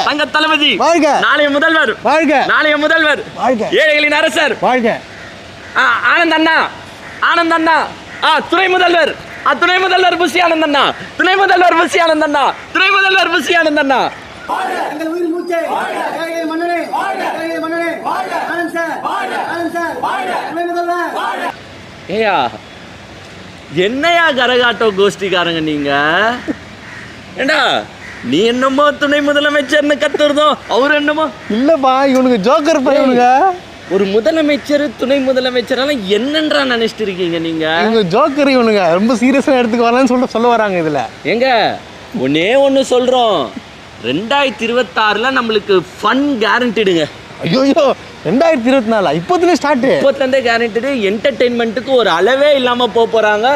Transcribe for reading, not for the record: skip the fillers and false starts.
தங்க தளபதி வாழ்க. நாளைய முதல்வர் வாழ்க. நாளைய முதல்வர் வாழ்க. ஏழைகளின் அரசர் வாழ்க. ஆனந்த் அண்ணா ஆனந்த் அண்ணா துணை முதல்வர் துணை முதல்வர் புஷி ஆனந்த் அண்ணா துணை முதல்வர் புஷி ஆனந்த் அண்ணா துணை முதல்வர் புஷி ஆனந்த் அண்ணா எங்கள் உயிர் மூச்சை ஏழைகள் மன்னனே ஏழைகள் மன்னனே ஆனந்த் சார் துணை முதல்வர். ஏயா என்னையா கரகாட்டோ கோஷ்டிக்காரங்க நீங்க ஏண்டா நீ என்னமோ துணை முதலமைச்சர்னு கத்துறதோ அவர் என்னமோ இல்லப்பா இவனுக்கு ஜோக்கர் பையனுங்க. ஒரு முதலமைச்சர் துணை முதலமைச்சரெல்லாம் என்னன்றா நினைச்சிட்டு இருக்கீங்க நீங்க இவங்க ஜோக்கர் இவனுங்க ரொம்ப சீரியஸா எடுத்துக்க வரலன்னு சொல்ல வராங்க இதுல. எங்க ஒன்னே ஒன்று சொல்றோம் 2026 நம்மளுக்கு ஃபன் கேரண்டிடுங்க. ஐயோ 2024 இப்போதுல ஸ்டார்ட். இப்போத்துலேருந்தே கேரண்டிடு. என்டர்டெயின்மெண்ட்டுக்கு ஒரு அளவே இல்லாமல் போகிறாங்க.